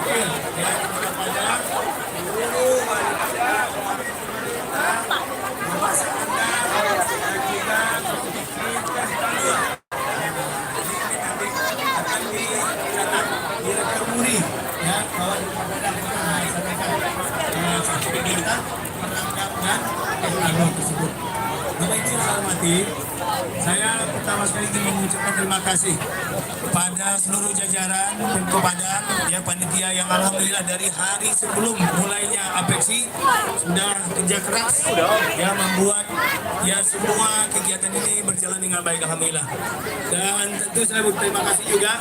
wakil ya kepada seluruh wali kota, pemerintah, Bapak Sekda, dan juga akan dicatat di rekor muri ya bahwa di Papua sampaikan kegiatan perangkap dan teknologi tersebut. Bapak Ibu saya hormati, saya pertama sekali ingin mengucapkan terima kasih kepada seluruh jajaran dan kepada ya panitia yang alhamdulillah dari hari sebelum mulainya Apeksi sudah kerja keras ya membuat ya semua kegiatan ini berjalan dengan baik alhamdulillah. Dan tentu saya berterima kasih juga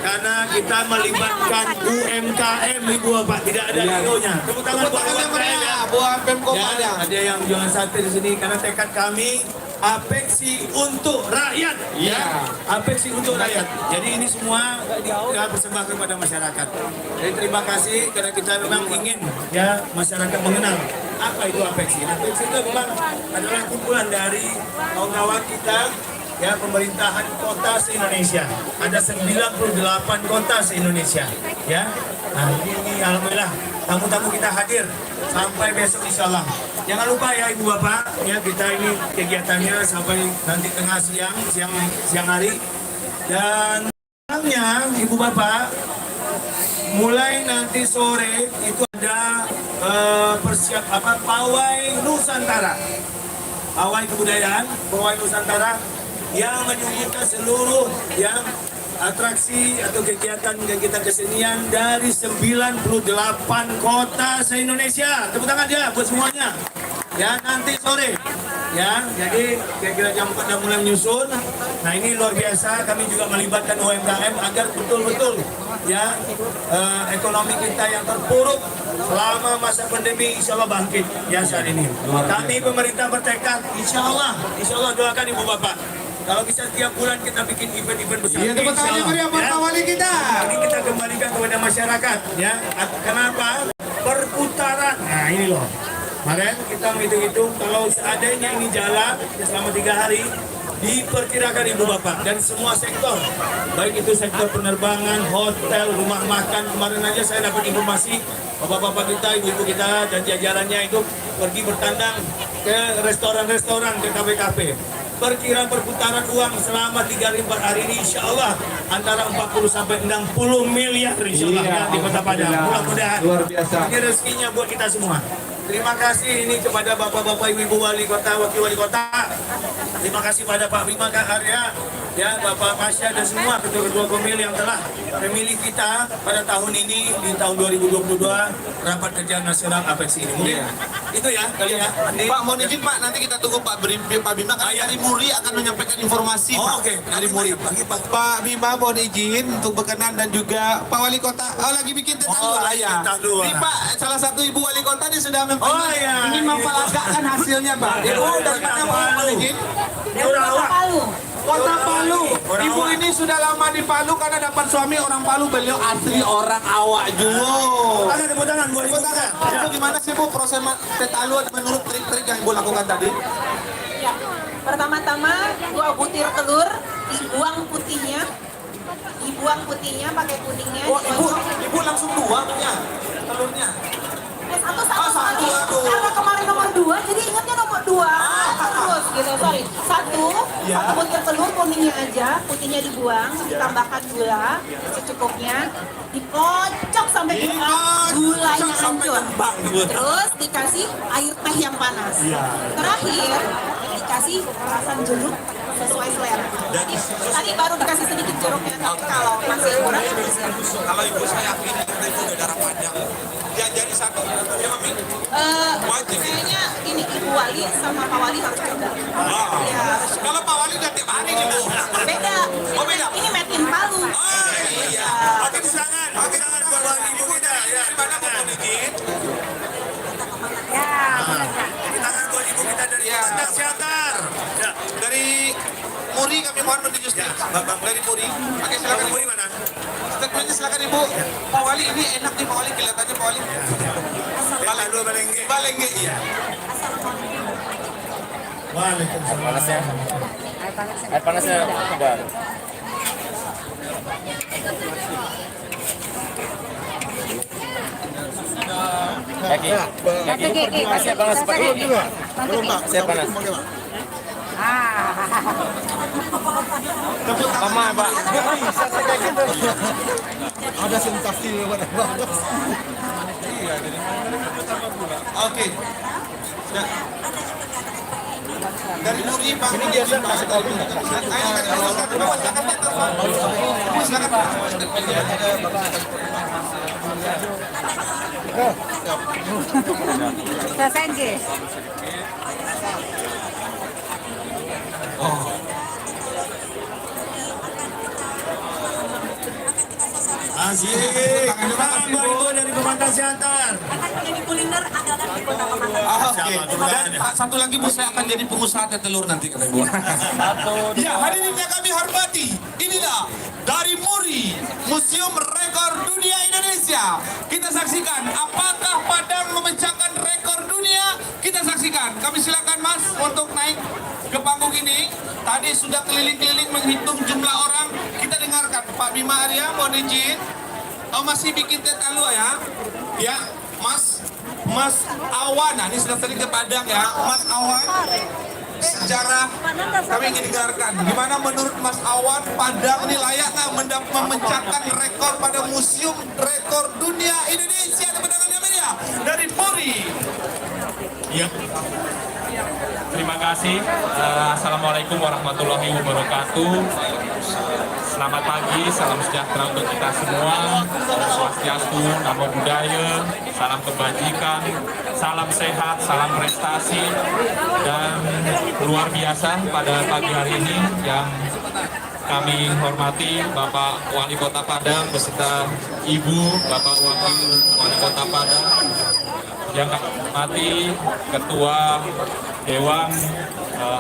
karena kita melibatkan UMKM Ibu Bapak, tidak ada ego-nya. Tepuk tangan buat UMKM ya. Buat Pemkot Ya, ada yang jualan sate di sini karena tekad kami Apeksi untuk rakyat, ya. Apeksi untuk rakyat. Jadi ini semua kita persembahkan kepada masyarakat. Jadi terima kasih karena kita memang ingin ya masyarakat mengenal apa itu Apeksi. Apeksi itu memang adalah kumpulan dari kawan-kawan kita ya pemerintahan kota se-Indonesia. Ada 98 kota se-Indonesia, ya. Nah ini alhamdulillah tamu-tamu kita hadir sampai besok insya Allah. Jangan lupa ya Ibu Bapak, ya kita ini kegiatannya sampai nanti tengah siang hari. Dan malamnya Ibu Bapak, mulai nanti sore itu ada pawai Nusantara, pawai kebudayaan, pawai Nusantara yang menyuguhkan seluruh yang atraksi atau kegiatan kesenian dari 98 kota se-Indonesia. Tepuk tangan dia buat semuanya. Ya nanti sore. Ya, jadi kira-kira jam 4 sudah mulai menyusun. Nah ini luar biasa. Kami juga melibatkan UMKM agar betul-betul ya ekonomi kita yang terpuruk selama masa pandemi insya Allah bangkit ya saat ini. Kami pemerintah bertekad insya Allah doakan Ibu Bapak. Kalau bisa setiap bulan kita bikin event-event besar. Iya, tepuk tangan meriah buat Pak Wali kita. Ini kita kembalikan kepada masyarakat, ya. Kenapa? Perputaran. Nah ini loh. Kemarin kita menghitung-hitung kalau seadanya ini jalan selama 3 hari, diperkirakan Ibu Bapak dan semua sektor, baik itu sektor penerbangan, hotel, rumah makan. Kemarin aja saya dapat informasi bapak-bapak kita, ibu-ibu kita dan jajarannya itu pergi bertandang ke restoran-restoran, ke kafe-kafe. Perkiraan perputaran uang selama 3-4 hari ini insya Allah antara 40 sampai 60 miliar insya Allah ya, di Kota Padang. Mudah-mudahan luar biasa. ini rezekinya buat kita semua. Terima kasih ini kepada bapak-bapak, ibu-ibu wali kota, wakil wali kota. Terima kasih pada Pak Bima Arya, ya Bapak Pasya dan semua ketua-ketua komil yang telah memilih kita pada tahun ini di tahun 2022 rapat kerja nasional Apeksi ini. Mungkin itu ya kali ya. Andi. Pak mohon izin Pak, nanti kita tunggu Pak Bima karena dari Muri akan menyampaikan informasi. Oh, oke. Dari Muri. Pak Bima mohon izin untuk berkenan dan juga Pak Wali Kota. Oh lagi bikin tetalu ya. Ini Pak salah satu ibu wali kota ini sudah ingin memperagakan hasilnya Pak. Ibu dari mana Pak mohon izin? Kota Palu. Kota Palu. Ibu ini sudah lama di Palu karena dapat suami orang Palu, beliau asli orang Awak juga. Tepuk tangan buat ibu kita. Ibu gimana sih Bu proses tetalu menurut trik-trik yang Ibu lakukan tadi? Ya. Pertama-tama 2 butir telur, dibuang putihnya pakai kuningnya. Oh, ibu langsung 2 punya telurnya. Satu. Karena kemarin nomor 2, jadi ingatnya nomor 2. Terus gitu, sorry. Satu butir telur kuningnya aja, putihnya dibuang, ditambahkan gula secukupnya, dikocok sampai gulanya hancur. Terus dikasih air teh yang panas. Terakhir dikasih perasan jeruk sesuai selera. Tadi baru dikasih sedikit jeruknya, tapi kalau masih kurang dikasih. Kalau ibu saya yakin itu udah darah panjang. Ya jadi satu, ya Mami? Wajib. Kayaknya ini Ibu Wali sama Pak Wali harus coba. Ya, Kalau Pak Wali udah tiap hari nih Bu. beda. Oh beda? Ini made in Palu. Oh iya. Pakai tangan buat wali ibu kita. Ya. Di mana Bu mohon izin? Ya, Tangan buat ibu kita dari Standar Siantar. Ya. Dari Muri kami mohon menuju dari Muri. Oke silakan Ibu. Mana? Statementnya silakan Ibu. Pak Wali ini enak nih Pak Wali kelihatannya Pak Wali. Balengge iya. Waalaikumsalam. Air panasnya udah. Kaki. Masih panas Pak. Saya panas. Mama, Pak. Ada sensasi Oke. Nah, dari Muri Pak. Ini biasa masuk ke Selesai nggih? Asik. Selamat Ibu dari Kementerian Kesehatan. Jadi kuliner adalah di Kota Pematang. Oke. Dan satu lagi Bu, saya akan jadi pengusaha teh telur nanti kata Ibu. Ya, hadirin yang kami hormati, inilah dari Muri, Museum Rekor Dunia Indonesia. Kita saksikan apakah Padang memecahkan rekor dunia. Kita saksikan. Kami silakan Mas untuk naik ke panggung ini. Tadi sudah keliling-keliling menghitung jumlah orang. Kita dengarkan Pak Bima Arya, mohon izin. Oh, masih bikin teh talu ya? Ya, Mas Awan, nah ini sudah sering ke Padang ya. Mas Awan, sejarah kami ingin dengarkan. Gimana menurut Mas Awan, Padang ini layak nggak memecahkan rekor pada Museum Rekor Dunia Indonesia? Tepuk tangannya media dari Muri. Ya. Terima kasih. Assalamualaikum warahmatullahi wabarakatuh. Selamat pagi, salam sejahtera untuk kita semua. Salam swastiastu, namo buddhaya, salam kebajikan, salam sehat, salam prestasi, dan luar biasa pada pagi hari ini yang kami hormati Bapak Wali Kota Padang beserta Ibu Bapak Wakil Wali Kota Padang, yang kami hormati Ketua Dewan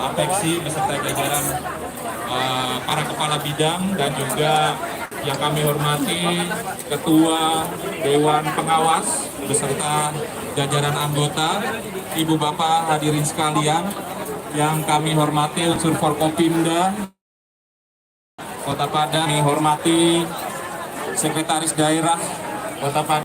Apeksi beserta jajaran para kepala bidang, dan juga yang kami hormati Ketua Dewan Pengawas beserta jajaran anggota, Ibu Bapak hadirin sekalian, yang kami hormati unsur Forkopimda Kota Padang, kami hormati Sekretaris Daerah Kota Padang.